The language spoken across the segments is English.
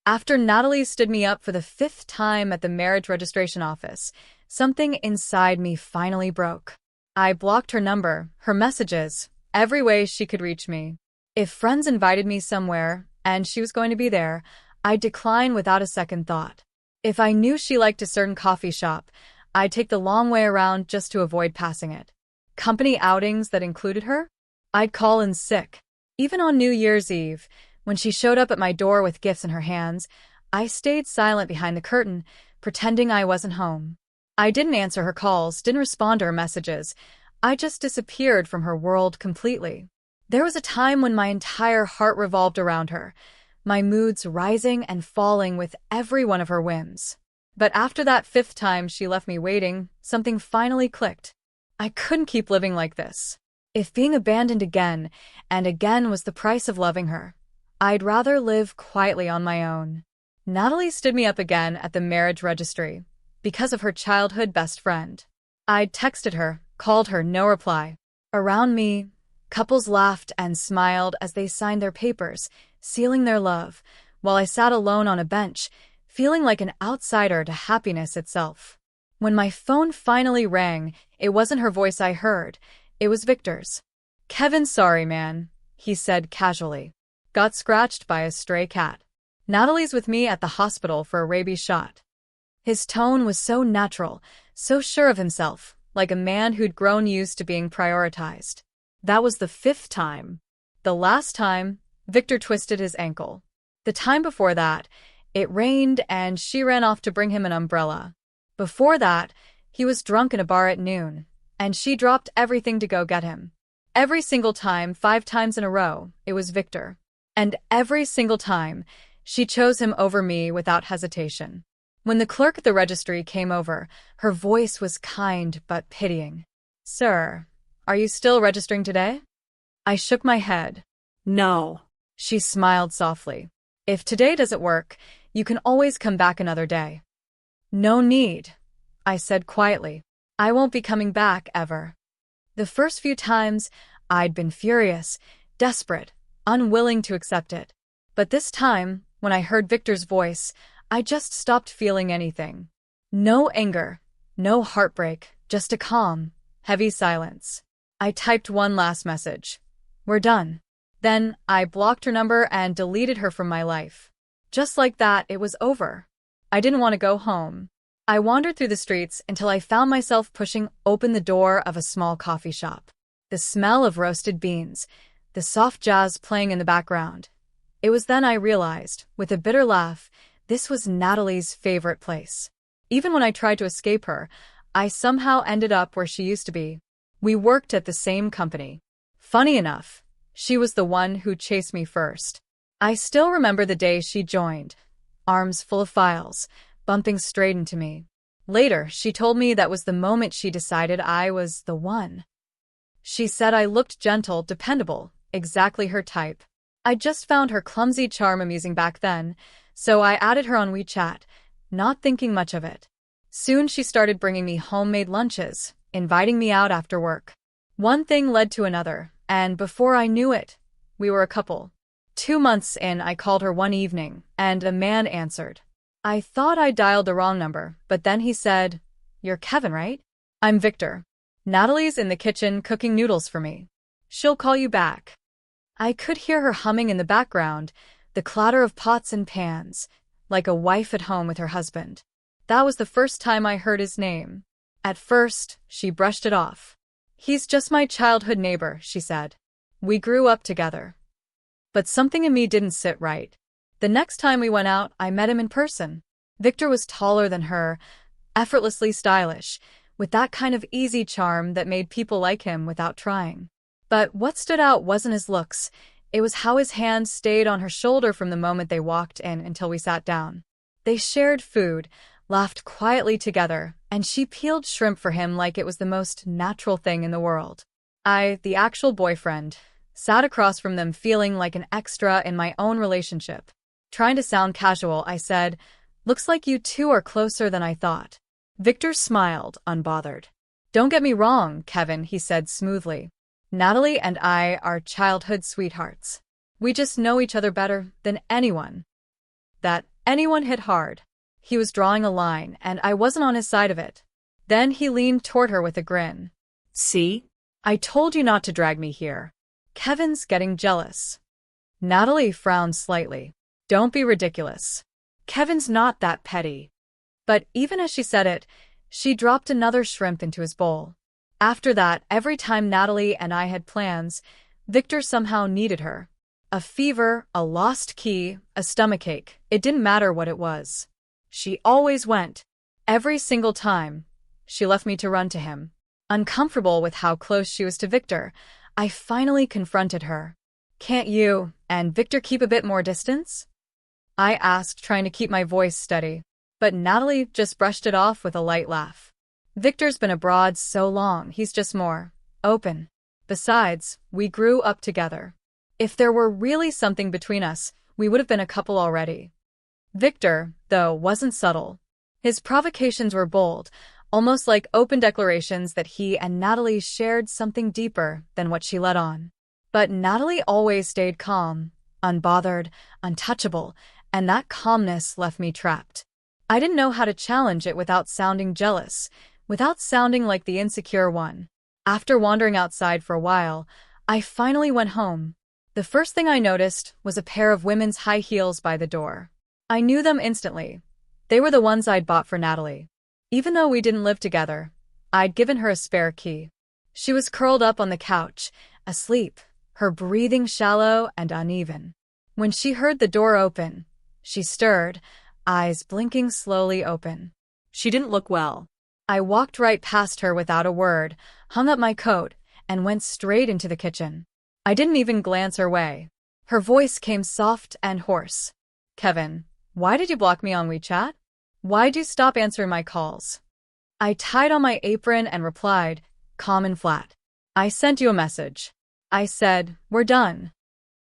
After Natalie stood me up for the 5th time at the marriage registration office, something inside me finally broke. I blocked her number, her messages, every way she could reach me. If friends invited me somewhere, and she was going to be there, I'd decline without a second thought. If I knew she liked a certain coffee shop, I'd take the long way around just to avoid passing it. Company outings that included her? I'd call in sick. Even on New Year's Eve, when she showed up at my door with gifts in her hands, I stayed silent behind the curtain, pretending I wasn't home. I didn't answer her calls, didn't respond to her messages. I just disappeared from her world completely. There was a time when my entire heart revolved around her, my moods rising and falling with every one of her whims. But after that 5th time she left me waiting, something finally clicked. I couldn't keep living like this. If being abandoned again and again was the price of loving her, I'd rather live quietly on my own. Natalie stood me up again at the marriage registry because of her childhood best friend. I'd texted her, called her, no reply. Around me, couples laughed and smiled as they signed their papers, sealing their love, while I sat alone on a bench, feeling like an outsider to happiness itself. When my phone finally rang, it wasn't her voice I heard, it was Victor's. "Kevin, sorry man," he said casually. "Got scratched by a stray cat. Natalie's with me at the hospital for a rabies shot." His tone was so natural, so sure of himself, like a man who'd grown used to being prioritized. That was the 5th time. The last time, Victor twisted his ankle. The time before that, it rained and she ran off to bring him an umbrella. Before that, he was drunk in a bar at noon, and she dropped everything to go get him. Every single time, 5 times in a row, it was Victor. And every single time, she chose him over me without hesitation. When the clerk at the registry came over, her voice was kind but pitying. "Sir, are you still registering today?" I shook my head. "No." She smiled softly. "If today doesn't work, you can always come back another day." "No need," I said quietly. "I won't be coming back ever." The first few times, I'd been furious, desperate, unwilling to accept it. But this time, when I heard Victor's voice, I just stopped feeling anything. No anger, no heartbreak, just a calm, heavy silence. I typed one last message. "We're done." Then I blocked her number and deleted her from my life. Just like that, it was over. I didn't want to go home. I wandered through the streets until I found myself pushing open the door of a small coffee shop. The smell of roasted beans, the soft jazz playing in the background. It was then I realized, with a bitter laugh, this was Natalie's favorite place. Even when I tried to escape her, I somehow ended up where she used to be. We worked at the same company. Funny enough, she was the one who chased me first. I still remember the day she joined, arms full of files, bumping straight into me. Later, she told me that was the moment she decided I was the one. She said I looked gentle, dependable, exactly her type. I just found her clumsy charm amusing back then, so I added her on WeChat, not thinking much of it. Soon she started bringing me homemade lunches, inviting me out after work. One thing led to another, and before I knew it, we were a couple. 2 months in, I called her one evening, and a man answered. I thought I dialed the wrong number, but then he said, "You're Kevin, right?" "I'm Victor. Natalie's in the kitchen cooking noodles for me. She'll call you back." I could hear her humming in the background, the clatter of pots and pans, like a wife at home with her husband. That was the first time I heard his name. At first, she brushed it off. "He's just my childhood neighbor," she said. "We grew up together." But something in me didn't sit right. The next time we went out, I met him in person. Victor was taller than her, effortlessly stylish, with that kind of easy charm that made people like him without trying. But what stood out wasn't his looks, it was how his hand stayed on her shoulder from the moment they walked in until we sat down. They shared food, laughed quietly together, and she peeled shrimp for him like it was the most natural thing in the world. I, the actual boyfriend, sat across from them feeling like an extra in my own relationship. Trying to sound casual, I said, "Looks like you two are closer than I thought." Victor smiled, unbothered. "Don't get me wrong, Kevin," he said smoothly. "Natalie and I are childhood sweethearts. We just know each other better than anyone." That anyone hit hard. He was drawing a line, and I wasn't on his side of it. Then he leaned toward her with a grin. See? I told you not to drag me here. Kevin's getting jealous. Natalie frowned slightly. Don't be ridiculous. Kevin's not that petty. But even as she said it, she dropped another shrimp into his bowl. After that, every time Natalie and I had plans, Victor somehow needed her. A fever, a lost key, a stomachache, it didn't matter what it was. She always went. Every single time. She left me to run to him. Uncomfortable with how close she was to Victor, I finally confronted her. Can't you and Victor keep a bit more distance? I asked, trying to keep my voice steady. But Natalie just brushed it off with a light laugh. Victor's been abroad so long, he's just more open. Besides, we grew up together. If there were really something between us, we would have been a couple already. Victor, though, wasn't subtle. His provocations were bold, almost like open declarations that he and Natalie shared something deeper than what she let on. But Natalie always stayed calm, unbothered, untouchable, and that calmness left me trapped. I didn't know how to challenge it without sounding jealous, without sounding like the insecure one. After wandering outside for a while, I finally went home. The first thing I noticed was a pair of women's high heels by the door. I knew them instantly. They were the ones I'd bought for Natalie. Even though we didn't live together, I'd given her a spare key. She was curled up on the couch, asleep, her breathing shallow and uneven. When she heard the door open, she stirred, eyes blinking slowly open. She didn't look well. I walked right past her without a word, hung up my coat, and went straight into the kitchen. I didn't even glance her way. Her voice came soft and hoarse. Kevin, why did you block me on WeChat? Why'd you stop answering my calls? I tied on my apron and replied, calm and flat. I sent you a message. I said, we're done.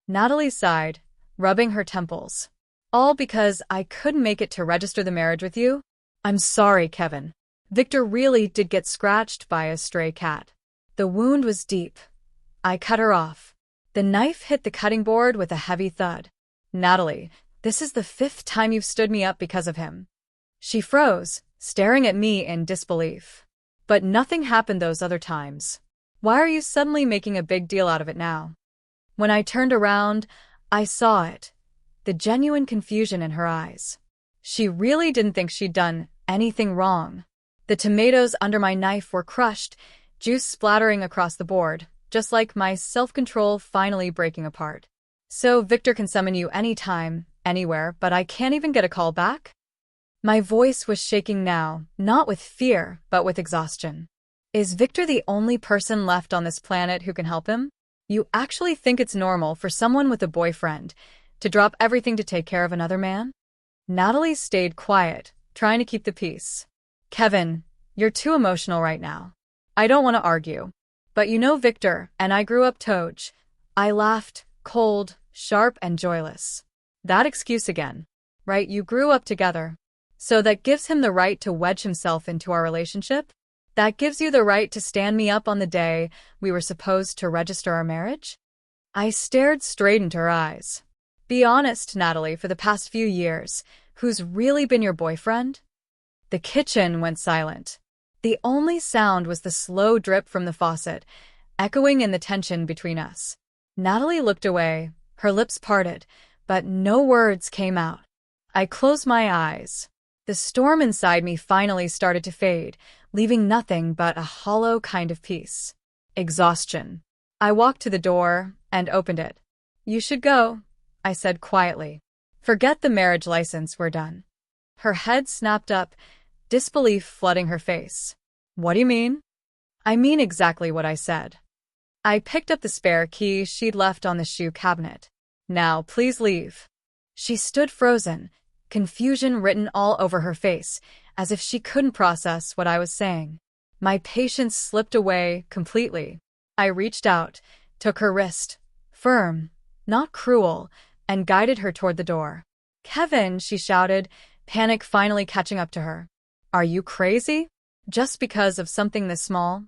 Natalie sighed, rubbing her temples. All because I couldn't make it to register the marriage with you? I'm sorry, Kevin. Victor really did get scratched by a stray cat. The wound was deep. I cut her off. The knife hit the cutting board with a heavy thud. Natalie, this is the 5th time you've stood me up because of him. She froze, staring at me in disbelief. But nothing happened those other times. Why are you suddenly making a big deal out of it now? When I turned around, I saw it. The genuine confusion in her eyes. She really didn't think she'd done anything wrong. The tomatoes under my knife were crushed, juice splattering across the board, just like my self-control finally breaking apart. So Victor can summon you anytime, anywhere, but I can't even get a call back? My voice was shaking now, not with fear, but with exhaustion. Is Victor the only person left on this planet who can help him? You actually think it's normal for someone with a boyfriend to drop everything to take care of another man? Natalie stayed quiet, trying to keep the peace. Kevin, you're too emotional right now. I don't want to argue. But you know Victor, and I grew up Toj. I laughed, cold, sharp, and joyless. That excuse again. Right, you grew up together. So that gives him the right to wedge himself into our relationship? That gives you the right to stand me up on the day we were supposed to register our marriage? I stared straight into her eyes. Be honest, Natalie, for the past few years, who's really been your boyfriend? The kitchen went silent. The only sound was the slow drip from the faucet, echoing in the tension between us. Natalie looked away, her lips parted, but no words came out. I closed my eyes. The storm inside me finally started to fade, leaving nothing but a hollow kind of peace. Exhaustion. I walked to the door and opened it. You should go, I said quietly. Forget the marriage license, we're done. Her head snapped up, disbelief flooding her face. What do you mean? I mean exactly what I said. I picked up the spare key she'd left on the shoe cabinet. Now, please leave. She stood frozen, confusion written all over her face, as if she couldn't process what I was saying. My patience slipped away completely. I reached out, took her wrist, firm, not cruel, and guided her toward the door. Kevin, she shouted, panic finally catching up to her. Are you crazy? Just because of something this small?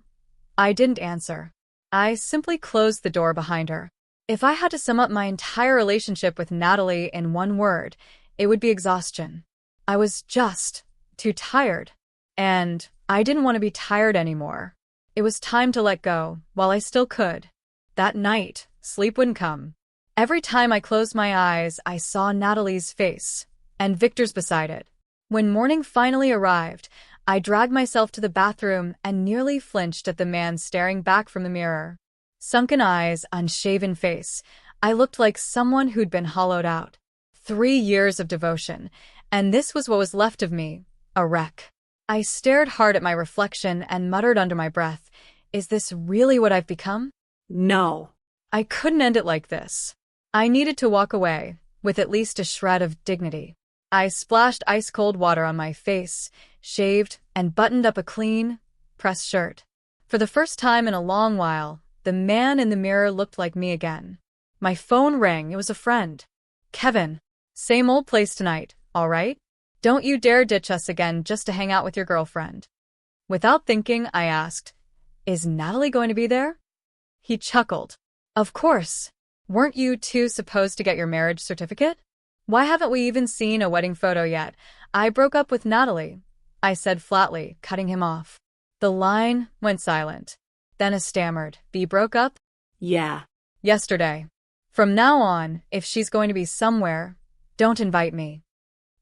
I didn't answer. I simply closed the door behind her. If I had to sum up my entire relationship with Natalie in one word, It would be exhaustion. I was just too tired. And I didn't want to be tired anymore. It was time to let go, while I still could. That night, sleep wouldn't come. Every time I closed my eyes, I saw Natalie's face, and Victor's beside it. When morning finally arrived, I dragged myself to the bathroom and nearly flinched at the man staring back from the mirror. Sunken eyes, unshaven face, I looked like someone who'd been hollowed out. 3 years of devotion, and this was what was left of me, a wreck. I stared hard at my reflection and muttered under my breath, "Is this really what I've become?" No. I couldn't end it like this. I needed to walk away, with at least a shred of dignity. I splashed ice-cold water on my face, shaved, and buttoned up a clean, pressed shirt. For the first time in a long while, the man in the mirror looked like me again. My phone rang. It was a friend. "Kevin, same old place tonight, all right? Don't you dare ditch us again just to hang out with your girlfriend." Without thinking, I asked, "Is Natalie going to be there?" He chuckled. "Of course. Weren't you two supposed to get your marriage certificate? Why haven't we even seen a wedding photo yet? I broke up with Natalie," I said flatly, cutting him off. The line went silent. Then I stammered, "We broke up?" Yeah. "Yesterday. From now on, if she's going to be somewhere, don't invite me."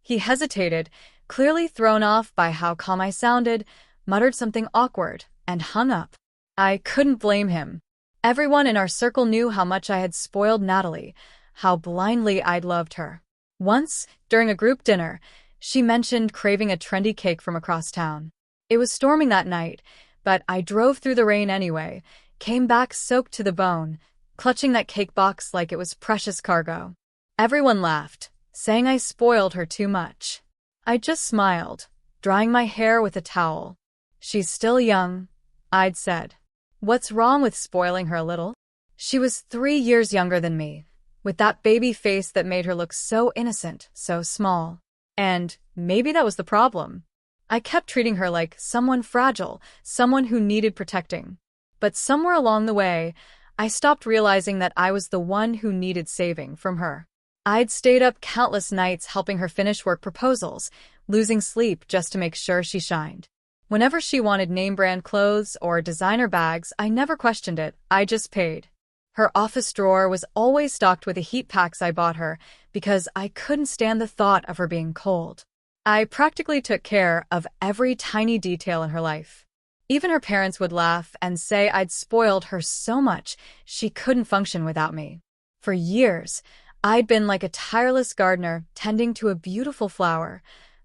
He hesitated, clearly thrown off by how calm I sounded, muttered something awkward, and hung up. I couldn't blame him. Everyone in our circle knew how much I had spoiled Natalie, how blindly I'd loved her. Once, during a group dinner, she mentioned craving a trendy cake from across town. It was storming that night, but I drove through the rain anyway, came back soaked to the bone, clutching that cake box like it was precious cargo. Everyone laughed, saying I spoiled her too much. I just smiled, drying my hair with a towel. "She's still young," I'd said. "What's wrong with spoiling her a little?" She was 3 years younger than me, with that baby face that made her look so innocent, so small. And maybe that was the problem. I kept treating her like someone fragile, someone who needed protecting. But somewhere along the way, I stopped realizing that I was the one who needed saving from her. I'd stayed up countless nights helping her finish work proposals, losing sleep just to make sure she shined. Whenever she wanted name-brand clothes or designer bags, I never questioned it, I just paid. Her office drawer was always stocked with the heat packs I bought her because I couldn't stand the thought of her being cold. I practically took care of every tiny detail in her life. Even her parents would laugh and say I'd spoiled her so much she couldn't function without me. For years, I'd been like a tireless gardener tending to a beautiful flower,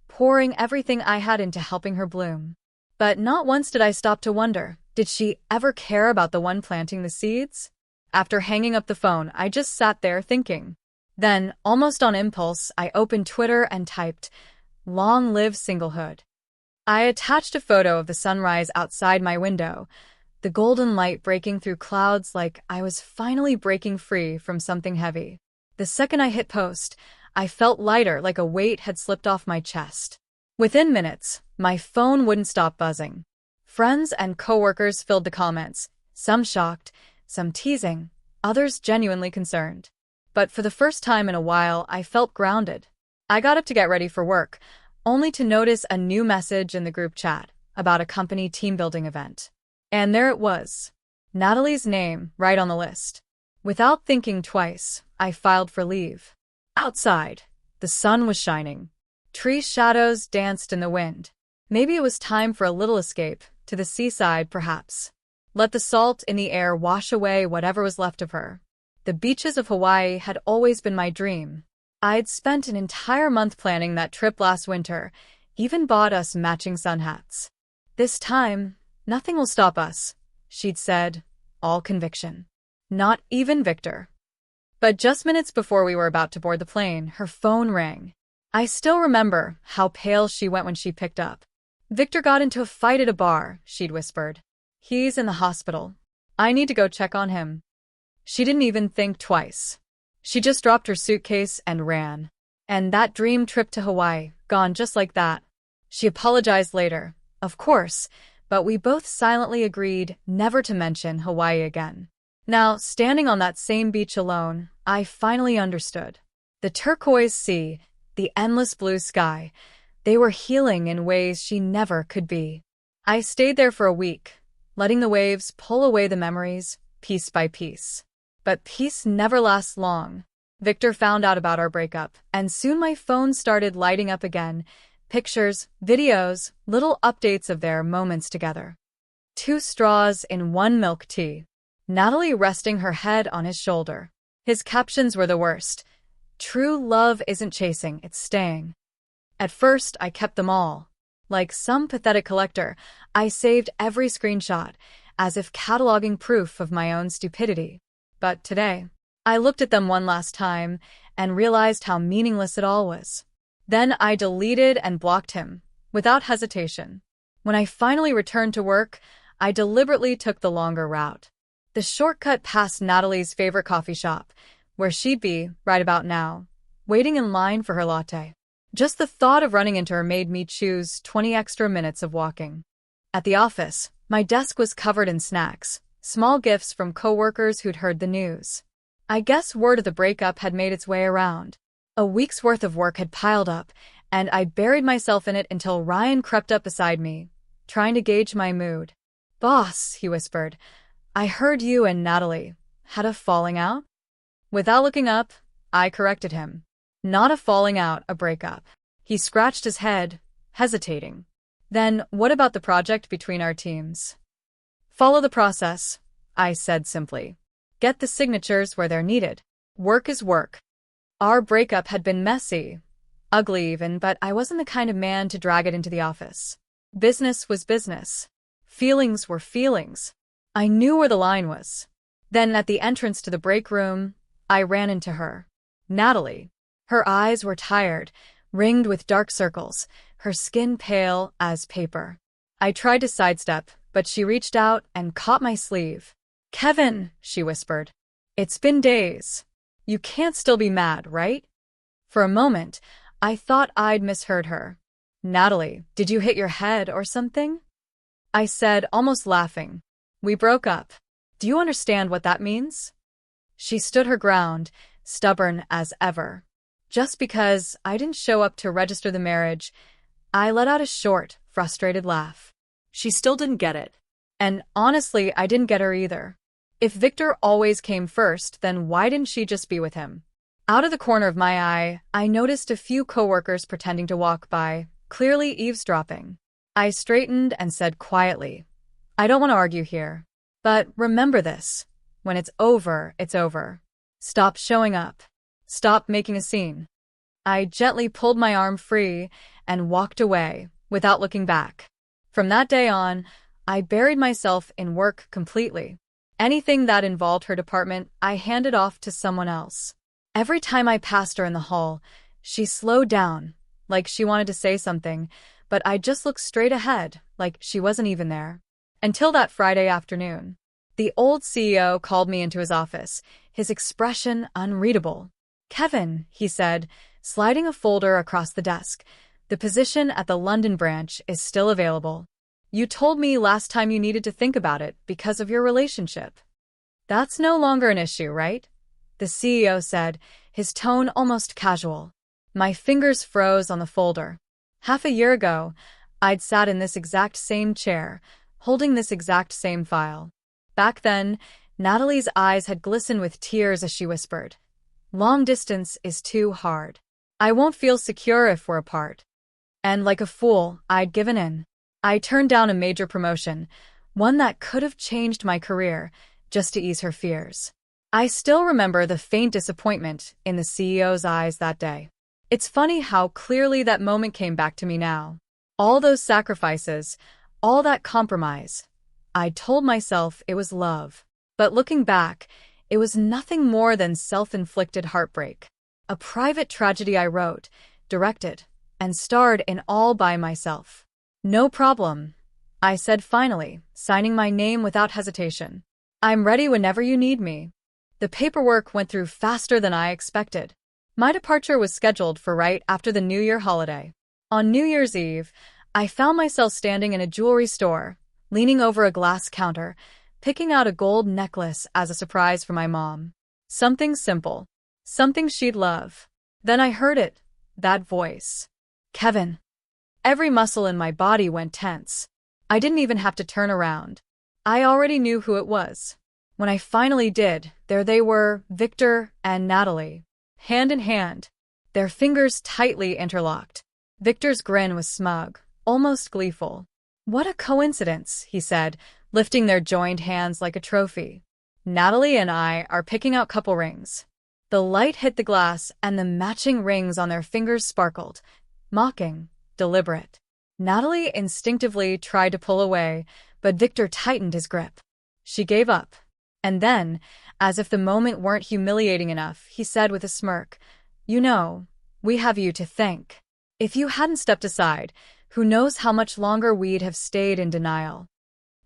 pouring everything I had into helping her bloom. But not once did I stop to wonder, did she ever care about the one planting the seeds? After hanging up the phone, I just sat there thinking. Then, almost on impulse, I opened Twitter and typed, "Long live singlehood." I attached a photo of the sunrise outside my window, the golden light breaking through clouds like I was finally breaking free from something heavy. The second I hit post, I felt lighter, like a weight had slipped off my chest. Within minutes, my phone wouldn't stop buzzing. Friends and coworkers filled the comments, some shocked, some teasing, others genuinely concerned. But for the first time in a while, I felt grounded. I got up to get ready for work, only to notice a new message in the group chat about a company team-building event. And there it was, Natalie's name right on the list. Without thinking twice, I filed for leave. Outside, the sun was shining. Tree shadows danced in the wind. Maybe it was time for a little escape, to the seaside perhaps. Let the salt in the air wash away whatever was left of her. The beaches of Hawaii had always been my dream. I'd spent an entire month planning that trip last winter, even bought us matching sun hats. "This time, nothing will stop us," she'd said, all conviction. Not even Victor. But just minutes before we were about to board the plane, her phone rang. I still remember how pale she went when she picked up. "Victor got into a fight at a bar," she'd whispered. "He's in the hospital. I need to go check on him." She didn't even think twice. She just dropped her suitcase and ran. And that dream trip to Hawaii, gone just like that. She apologized later, of course, but we both silently agreed never to mention Hawaii again. Now, standing on that same beach alone, I finally understood. The turquoise sea, the endless blue sky. They were healing in ways she never could be. I stayed there for a week, letting the waves pull away the memories, piece by piece. But peace never lasts long. Victor found out about our breakup, and soon my phone started lighting up again. Pictures, videos, little updates of their moments together. 2 straws in 1 milk tea. Natalie resting her head on his shoulder. His captions were the worst. True love isn't chasing, it's staying. At first, I kept them all. Like some pathetic collector, I saved every screenshot, as if cataloging proof of my own stupidity. But today, I looked at them one last time and realized how meaningless it all was. Then I deleted and blocked him, without hesitation. When I finally returned to work, I deliberately took the longer route. The shortcut past Natalie's favorite coffee shop, where she'd be, right about now, waiting in line for her latte. Just the thought of running into her made me choose 20 extra minutes of walking. At the office, my desk was covered in snacks, small gifts from coworkers who'd heard the news. I guess word of the breakup had made its way around. A week's worth of work had piled up, and I buried myself in it until Ryan crept up beside me, trying to gauge my mood. "Boss," he whispered, "I heard you and Natalie had a falling out?" Without looking up, I corrected him. "Not a falling out, a breakup." He scratched his head, hesitating. "Then what about the project between our teams?" "Follow the process," I said simply. "Get the signatures where they're needed. Work is work." Our breakup had been messy, ugly even, but I wasn't the kind of man to drag it into the office. Business was business. Feelings were feelings. I knew where the line was. Then at the entrance to the break room, I ran into her. Natalie. Her eyes were tired, ringed with dark circles, her skin pale as paper. I tried to sidestep, but she reached out and caught my sleeve. "Kevin," she whispered. "It's been days. You can't still be mad, right?" For a moment, I thought I'd misheard her. "Natalie, did you hit your head or something?" I said, almost laughing. "We broke up. Do you understand what that means?" She stood her ground, stubborn as ever. Just because I didn't show up to register the marriage, I let out a short, frustrated laugh. She still didn't get it. And honestly, I didn't get her either. If Victor always came first, then why didn't she just be with him? Out of the corner of my eye, I noticed a few coworkers pretending to walk by, clearly eavesdropping. I straightened and said quietly, "I don't want to argue here. But remember this. When it's over, it's over. Stop showing up. Stop making a scene." I gently pulled my arm free and walked away, without looking back. From that day on, I buried myself in work completely. Anything that involved her department, I handed off to someone else. Every time I passed her in the hall, she slowed down, like she wanted to say something, but I just looked straight ahead, like she wasn't even there. Until that Friday afternoon. The old CEO called me into his office, his expression unreadable. "Kevin," he said, sliding a folder across the desk, "the position at the London branch is still available. You told me last time you needed to think about it because of your relationship. That's no longer an issue, right?" The CEO said, his tone almost casual. My fingers froze on the folder. Half a year ago, I'd sat in this exact same chair, holding this exact same file. Back then, Natalie's eyes had glistened with tears as she whispered, "Long distance is too hard. I won't feel secure if we're apart." And like a fool, I'd given in. I turned down a major promotion, one that could have changed my career, just to ease her fears. I still remember the faint disappointment in the CEO's eyes that day. It's funny how clearly that moment came back to me now. All those sacrifices, all that compromise. I told myself it was love. But looking back, it was nothing more than self-inflicted heartbreak. A private tragedy I wrote, directed, and starred in all by myself. "No problem," I said finally, signing my name without hesitation. "I'm ready whenever you need me." The paperwork went through faster than I expected. My departure was scheduled for right after the New Year holiday. On New Year's Eve, I found myself standing in a jewelry store, leaning over a glass counter, picking out a gold necklace as a surprise for my mom. Something simple. Something she'd love. Then I heard it. That voice. Kevin. Every muscle in my body went tense. I didn't even have to turn around. I already knew who it was. When I finally did, there they were, Victor and Natalie. Hand in hand, their fingers tightly interlocked. Victor's grin was smug, almost gleeful. What a coincidence, he said, lifting their joined hands like a trophy. Natalie and I are picking out couple rings. The light hit the glass and the matching rings on their fingers sparkled. Mocking, deliberate. Natalie instinctively tried to pull away, but Victor tightened his grip. She gave up. And then, as if the moment weren't humiliating enough, he said with a smirk, "You know, we have you to thank. If you hadn't stepped aside, who knows how much longer we'd have stayed in denial."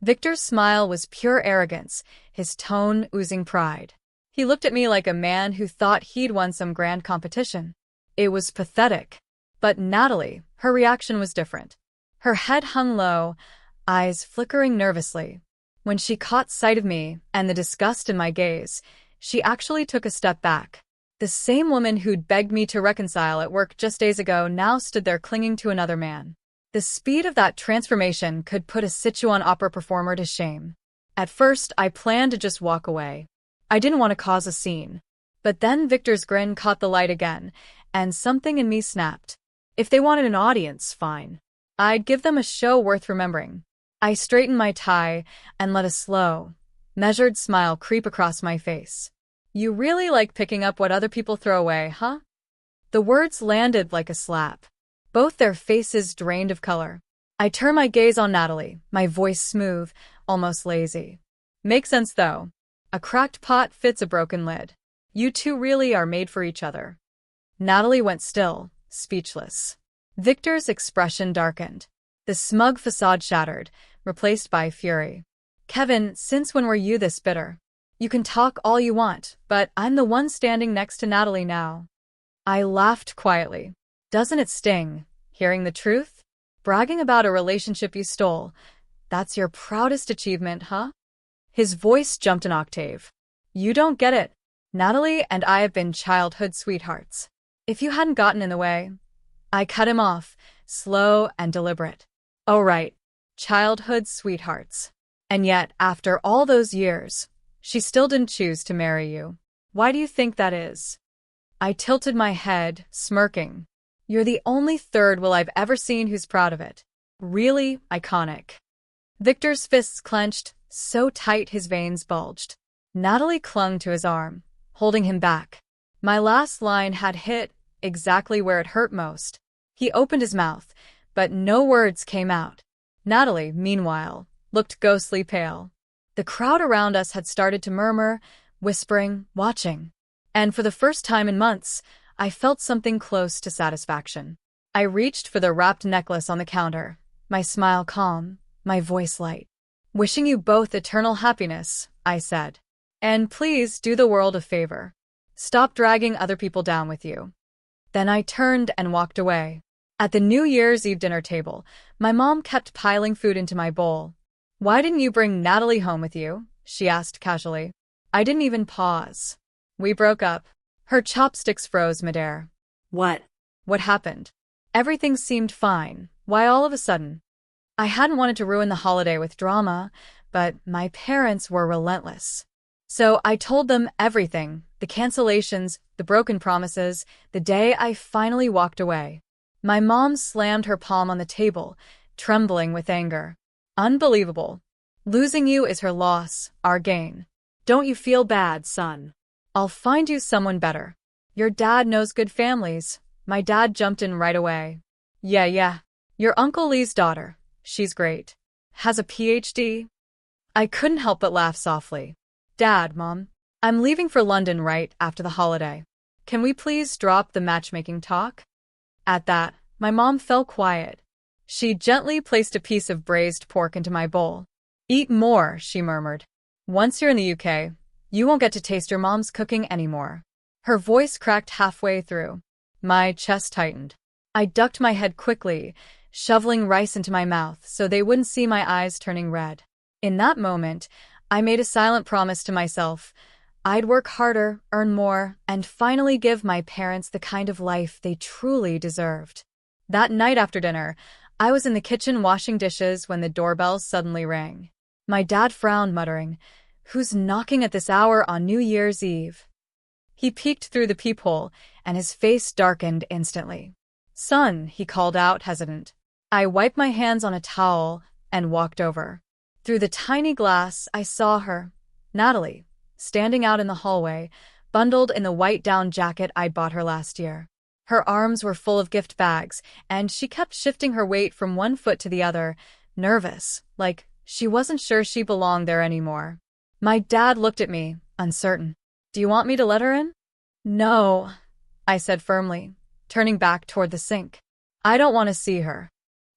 Victor's smile was pure arrogance, his tone oozing pride. He looked at me like a man who thought he'd won some grand competition. It was pathetic. But Natalie, her reaction was different. Her head hung low, eyes flickering nervously. When she caught sight of me and the disgust in my gaze, she actually took a step back. The same woman who'd begged me to reconcile at work just days ago now stood there clinging to another man. The speed of that transformation could put a Sichuan opera performer to shame. At first, I planned to just walk away. I didn't want to cause a scene. But then Victor's grin caught the light again, and something in me snapped. If they wanted an audience, fine. I'd give them a show worth remembering. I straightened my tie and let a slow, measured smile creep across my face. "You really like picking up what other people throw away, huh?" The words landed like a slap. Both their faces drained of color. I turned my gaze on Natalie, my voice smooth, almost lazy. "Makes sense, though. A cracked pot fits a broken lid. You two really are made for each other." Natalie went still, speechless. Victor's expression darkened. The smug facade shattered, replaced by fury. "Kevin, since when were you this bitter? You can talk all you want, but I'm the one standing next to Natalie now." I laughed quietly. Doesn't it sting, hearing the truth? Bragging about a relationship you stole. That's your proudest achievement, huh? His voice jumped an octave. "You don't get it. Natalie and I have been childhood sweethearts. If you hadn't gotten in the way." I cut him off, slow and deliberate. "Oh right, childhood sweethearts. And yet, after all those years, she still didn't choose to marry you. Why do you think that is?" I tilted my head, smirking. "You're the only third wheel I've ever seen who's proud of it. Really iconic." Victor's fists clenched, so tight his veins bulged. Natalie clung to his arm, holding him back. My last line had hit exactly where it hurt most. He opened his mouth, but no words came out. Natalie, meanwhile, looked ghostly pale. The crowd around us had started to murmur, whispering, watching. And for the first time in months, I felt something close to satisfaction. I reached for the wrapped necklace on the counter, my smile calm, my voice light. "Wishing you both eternal happiness," I said. "And please do the world a favor. Stop dragging other people down with you." Then I turned and walked away. At the New Year's Eve dinner table, my mom kept piling food into my bowl. "Why didn't you bring Natalie home with you?" she asked casually. I didn't even pause. "We broke up." Her chopsticks froze midair. What? What happened? Everything seemed fine. Why all of a sudden? I hadn't wanted to ruin the holiday with drama, but my parents were relentless. So I told them everything, the cancellations, the broken promises, the day I finally walked away. My mom slammed her palm on the table, trembling with anger. "Unbelievable. Losing you is her loss, our gain. Don't you feel bad, son? I'll find you someone better. Your dad knows good families." My dad jumped in right away. Yeah. Your Uncle Lee's daughter. She's great. Has a PhD." I couldn't help but laugh softly. "Dad, Mom, I'm leaving for London right after the holiday. Can we please drop the matchmaking talk?" At that, my mom fell quiet. She gently placed a piece of braised pork into my bowl. "Eat more," she murmured. "Once you're in the UK, you won't get to taste your mom's cooking anymore." Her voice cracked halfway through. My chest tightened. I ducked my head quickly, shoveling rice into my mouth so they wouldn't see my eyes turning red. In that moment, I made a silent promise to myself. I'd work harder, earn more, and finally give my parents the kind of life they truly deserved. That night after dinner, I was in the kitchen washing dishes when the doorbell suddenly rang. My dad frowned, muttering, "Who's knocking at this hour on New Year's Eve?" He peeked through the peephole, and his face darkened instantly. "Son," he called out, hesitant. I wiped my hands on a towel and walked over. Through the tiny glass, I saw her, Natalie, standing out in the hallway, bundled in the white down jacket I'd bought her last year. Her arms were full of gift bags, and she kept shifting her weight from one foot to the other, nervous, like she wasn't sure she belonged there anymore. My dad looked at me, uncertain. "Do you want me to let her in?" "No," I said firmly, turning back toward the sink. "I don't want to see her."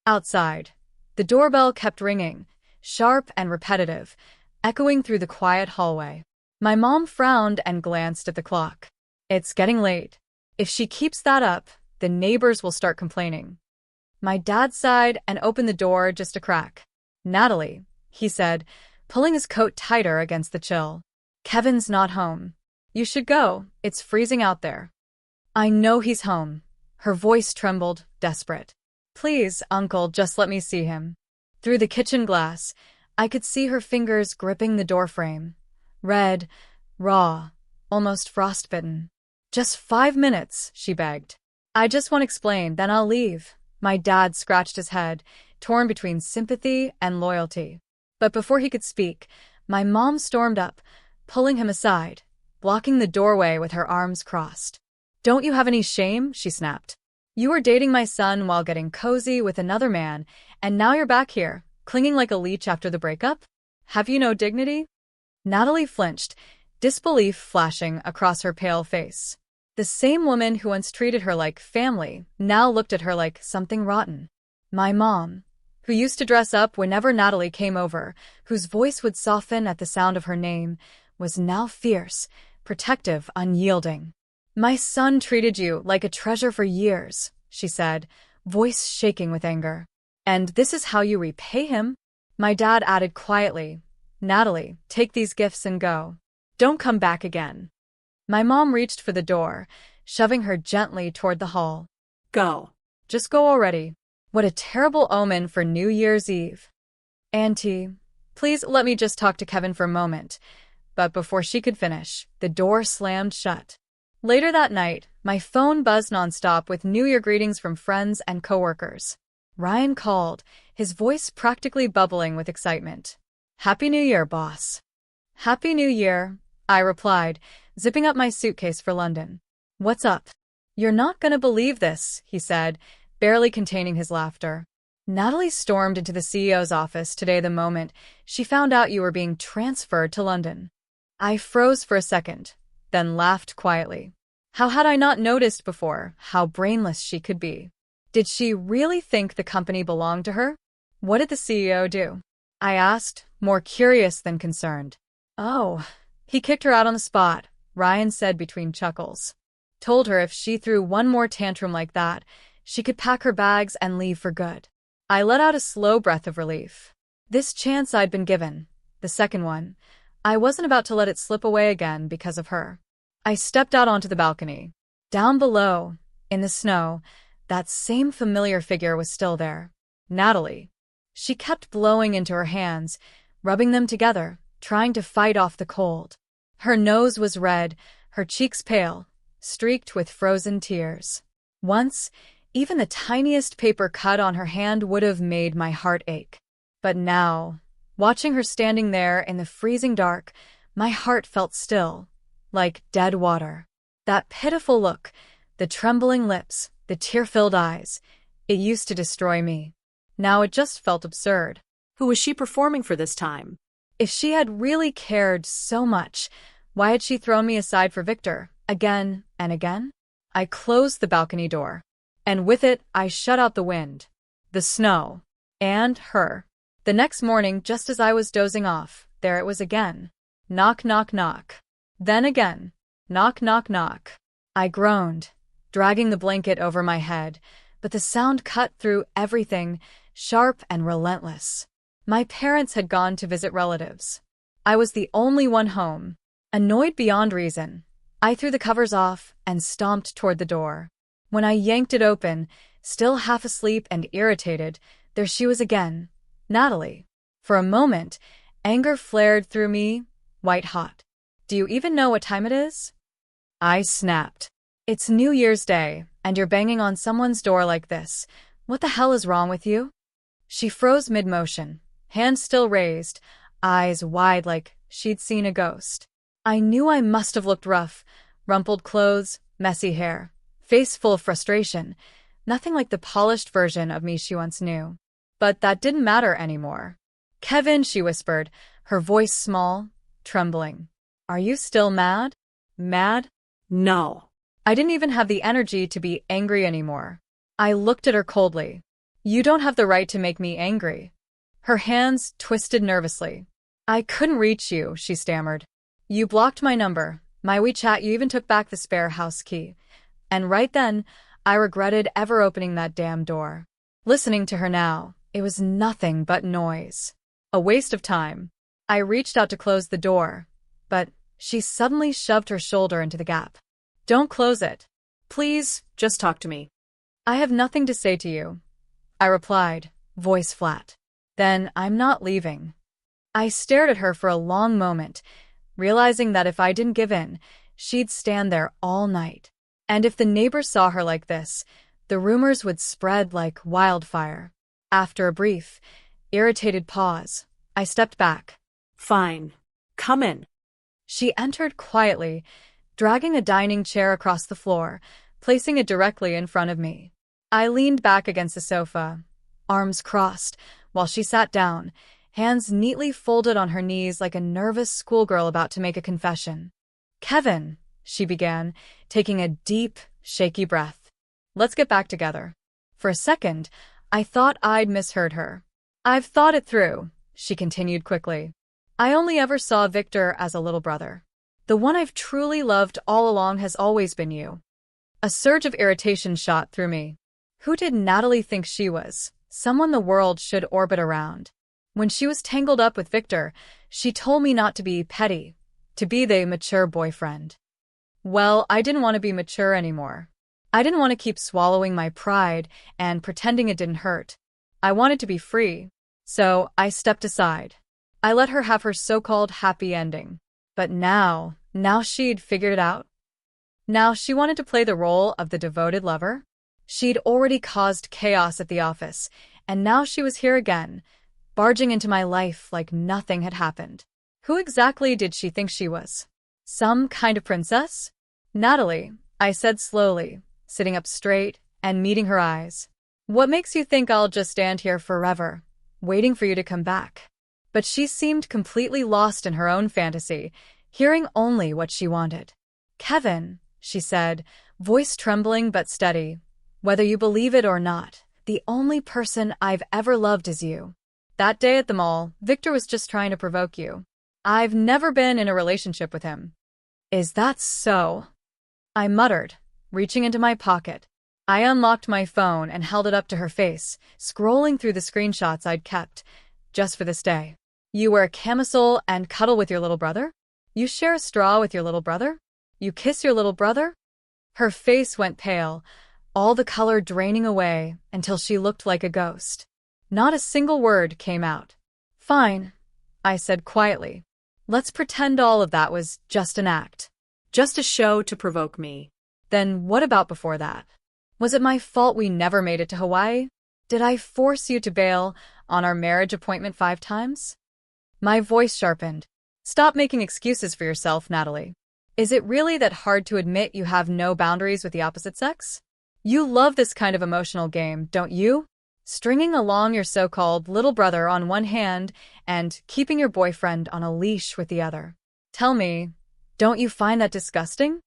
Outside, the doorbell kept ringing, sharp and repetitive, echoing through the quiet hallway. My mom frowned and glanced at the clock. "It's getting late. If she keeps that up, the neighbors will start complaining." My dad sighed and opened the door just a crack. "Natalie," he said, pulling his coat tighter against the chill. "Kevin's not home. You should go. It's freezing out there." "I know he's home." Her voice trembled, desperate. "Please, Uncle, just let me see him." Through the kitchen glass, I could see her fingers gripping the doorframe. Red, raw, almost frostbitten. "Just 5 minutes," she begged. "I just want to explain, then I'll leave." My dad scratched his head, torn between sympathy and loyalty. But before he could speak, my mom stormed up, pulling him aside, blocking the doorway with her arms crossed. "Don't you have any shame?" she snapped. "You were dating my son while getting cozy with another man, and now you're back here, clinging like a leech after the breakup? Have you no dignity?" Natalie flinched, disbelief flashing across her pale face. The same woman who once treated her like family now looked at her like something rotten. My mom, who used to dress up whenever Natalie came over, whose voice would soften at the sound of her name, was now fierce, protective, unyielding. "My son treated you like a treasure for years," she said, voice shaking with anger. "And this is how you repay him?" My dad added quietly, "Natalie, take these gifts and go. Don't come back again." My mom reached for the door, shoving her gently toward the hall. "Go. Just go already." What a terrible omen for New Year's Eve. "Auntie, please let me just talk to Kevin for a moment." But before she could finish, the door slammed shut. Later that night, my phone buzzed nonstop with New Year greetings from friends and coworkers. Ryan called, his voice practically bubbling with excitement. "Happy New Year, boss." "Happy New Year," I replied, zipping up my suitcase for London. "What's up?" "You're not gonna believe this," he said, barely containing his laughter. "Natalie stormed into the CEO's office today the moment she found out you were being transferred to London." I froze for a second, then laughed quietly. How had I not noticed before how brainless she could be? Did she really think the company belonged to her? "What did the CEO do?" I asked, more curious than concerned. "Oh, he kicked her out on the spot," Ryan said between chuckles. "Told her if she threw one more tantrum like that, she could pack her bags and leave for good." I let out a slow breath of relief. This chance I'd been given, the second one, I wasn't about to let it slip away again because of her. I stepped out onto the balcony. Down below, in the snow, that same familiar figure was still there. Natalie. She kept blowing into her hands, rubbing them together, trying to fight off the cold. Her nose was red, her cheeks pale, streaked with frozen tears. Once, even the tiniest paper cut on her hand would have made my heart ache. But now, watching her standing there in the freezing dark, my heart felt still, like dead water. That pitiful look, the trembling lips, the tear-filled eyes, it used to destroy me. Now it just felt absurd. Who was she performing for this time? If she had really cared so much, why had she thrown me aside for Victor, again and again? I closed the balcony door. And with it, I shut out the wind, the snow, and her. The next morning, just as I was dozing off, there it was again. Knock, knock, knock. Then again. Knock, knock, knock. I groaned, dragging the blanket over my head, but the sound cut through everything, sharp and relentless. My parents had gone to visit relatives. I was the only one home. Annoyed beyond reason, I threw the covers off and stomped toward the door. When I yanked it open, still half asleep and irritated, there she was again, Natalie. For a moment, anger flared through me, white hot. "Do you even know what time it is?" I snapped. "It's New Year's Day, and you're banging on someone's door like this. What the hell is wrong with you?" She froze mid-motion, hands still raised, eyes wide like she'd seen a ghost. I knew I must have looked rough. Rumpled clothes, messy hair, face full of frustration. Nothing like the polished version of me she once knew. But that didn't matter anymore. "Kevin," she whispered, her voice small, trembling. "Are you still mad?" Mad? No. I didn't even have the energy to be angry anymore. I looked at her coldly. "You don't have the right to make me angry." Her hands twisted nervously. "I couldn't reach you," she stammered. "You blocked my number, my WeChat, you even took back the spare house key." And right then, I regretted ever opening that damn door. Listening to her now, it was nothing but noise. A waste of time. I reached out to close the door, but she suddenly shoved her shoulder into the gap. "Don't close it. Please, Just talk to me." I have nothing to say to you," I replied, voice flat. "Then I'm not leaving." I stared at her for a long moment, realizing that if I didn't give in, she'd stand there all night. And if the neighbors saw her like this, the rumors would spread like wildfire. After a brief, irritated pause, I stepped back. "Fine. Come in." She entered quietly, dragging a dining chair across the floor, placing it directly in front of me. I leaned back against the sofa, arms crossed, while she sat down, hands neatly folded on her knees like a nervous schoolgirl about to make a confession. "Kevin," she began, taking a deep, shaky breath. "Let's get back together." For a second, I thought I'd misheard her. "I've thought it through," she continued quickly. "I only ever saw Victor as a little brother. The one I've truly loved all along has always been you." A surge of irritation shot through me. Who did Natalie think she was? Someone the world should orbit around. When she was tangled up with Victor, she told me not to be petty, to be the mature boyfriend. Well, I didn't want to be mature anymore. I didn't want to keep swallowing my pride and pretending it didn't hurt. I wanted to be free. So I stepped aside. I let her have her so-called happy ending. But now she'd figured it out. Now she wanted to play the role of the devoted lover. She'd already caused chaos at the office, and now she was here again, barging into my life like nothing had happened. Who exactly did she think she was? Some kind of princess? "Natalie," I said slowly, sitting up straight and meeting her eyes. "What makes you think I'll just stand here forever, waiting for you to come back?" But she seemed completely lost in her own fantasy, hearing only what she wanted. "Kevin," she said, voice trembling but steady, "whether you believe it or not, the only person I've ever loved is you. That day at the mall, Victor was just trying to provoke you. I've never been in a relationship with him." "Is that so?" I muttered, reaching into my pocket. I unlocked my phone and held it up to her face, scrolling through the screenshots I'd kept, just for this day. "You wear a camisole and cuddle with your little brother? You share a straw with your little brother? You kiss your little brother?" Her face went pale, all the color draining away until she looked like a ghost. Not a single word came out. "Fine," I said quietly. "Let's pretend all of that was just an act." Just a show to provoke me. Then what about before that? Was it my fault we never made it to Hawaii? Did I force you to bail on our marriage appointment 5 times? My voice sharpened. "Stop making excuses for yourself, Natalie. Is it really that hard to admit you have no boundaries with the opposite sex? You love this kind of emotional game, don't you? Stringing along your so-called little brother on one hand and keeping your boyfriend on a leash with the other. Tell me, don't you find that disgusting?"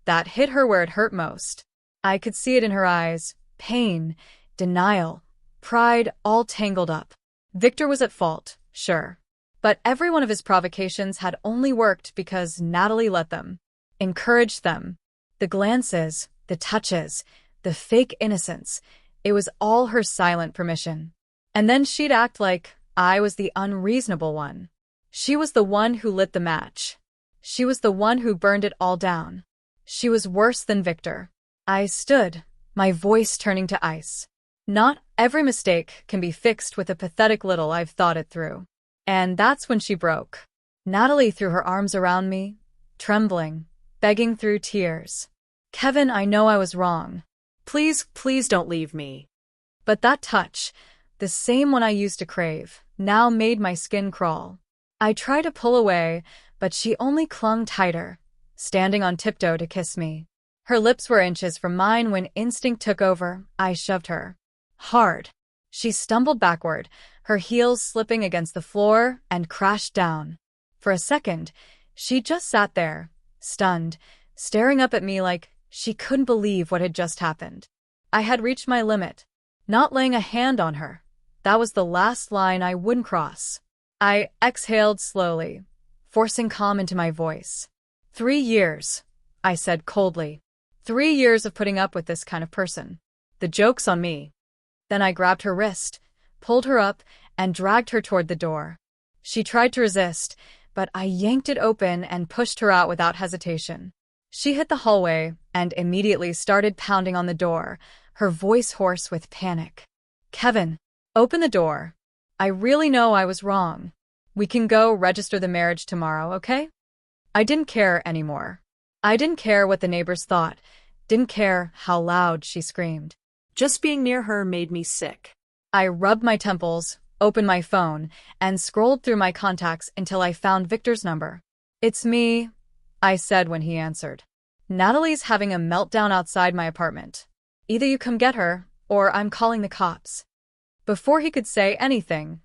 That hit her where it hurt most. I could see it in her eyes, pain, denial, pride all tangled up. Victor was at fault, sure. But every one of his provocations had only worked because Natalie let them, encouraged them. The glances, the touches, the fake innocence, it was all her silent permission. And then she'd act like I was the unreasonable one. She was the one who lit the match. She was the one who burned it all down. She was worse than Victor. I stood, my voice turning to ice. Not every mistake can be fixed with a pathetic little "I've thought it through." And that's when she broke. Natalie threw her arms around me, trembling, begging through tears. "Kevin, I know I was wrong. Please, please don't leave me." But that touch, the same one I used to crave, now made my skin crawl. I tried to pull away, but she only clung tighter, standing on tiptoe to kiss me. Her lips were inches from mine when instinct took over. I shoved her. Hard. She stumbled backward, her heels slipping against the floor, and crashed down. For a second, she just sat there, stunned, staring up at me like she couldn't believe what had just happened. I had reached my limit. Not laying a hand on her. That was the last line I wouldn't cross. I exhaled slowly, forcing calm into my voice. 3 years, I said coldly. 3 years of putting up with this kind of person. The joke's on me. Then I grabbed her wrist, pulled her up, and dragged her toward the door. She tried to resist, but I yanked it open and pushed her out without hesitation. She hit the hallway and immediately started pounding on the door, her voice hoarse with panic. "Kevin, open the door. I really know I was wrong. We can go register the marriage tomorrow, okay?" I didn't care anymore. I didn't care what the neighbors thought, didn't care how loud she screamed. Just being near her made me sick. I rubbed my temples, opened my phone, and scrolled through my contacts until I found Victor's number. "It's me," I said when he answered. "Natalie's having a meltdown outside my apartment. Either you come get her, or I'm calling the cops." Before he could say anything,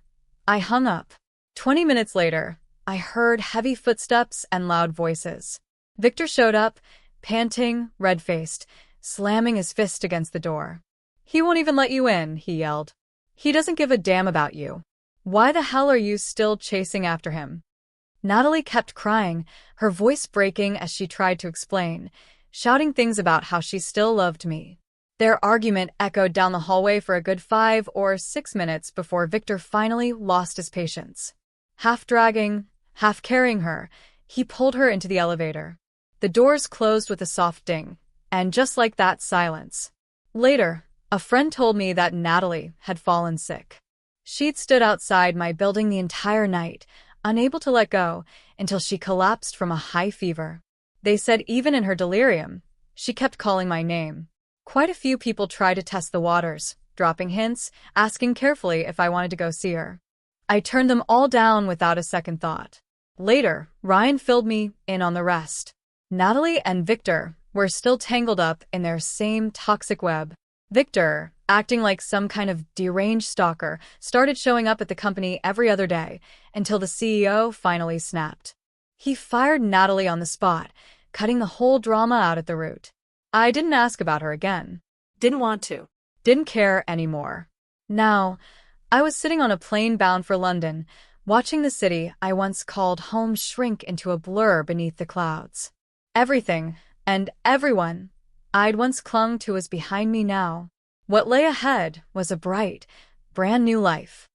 I hung up. 20 minutes later, I heard heavy footsteps and loud voices. Victor showed up, panting, red-faced, slamming his fist against the door. "He won't even let you in," he yelled. "He doesn't give a damn about you. Why the hell are you still chasing after him?" Natalie kept crying, her voice breaking as she tried to explain, shouting things about how she still loved me. Their argument echoed down the hallway for a good 5 or 6 minutes before Victor finally lost his patience. Half dragging, half carrying her, he pulled her into the elevator. The doors closed with a soft ding, and just like that, silence. Later, a friend told me that Natalie had fallen sick. She'd stood outside my building the entire night, unable to let go, until she collapsed from a high fever. They said even in her delirium, she kept calling my name. Quite a few people tried to test the waters, dropping hints, asking carefully if I wanted to go see her. I turned them all down without a second thought. Later, Ryan filled me in on the rest. Natalie and Victor were still tangled up in their same toxic web. Victor, acting like some kind of deranged stalker, started showing up at the company every other day, until the CEO finally snapped. He fired Natalie on the spot, cutting the whole drama out at the root. I didn't ask about her again. Didn't want to. Didn't care anymore. Now, I was sitting on a plane bound for London, watching the city I once called home shrink into a blur beneath the clouds. Everything, and everyone, I'd once clung to was behind me now. What lay ahead was a bright, brand new life.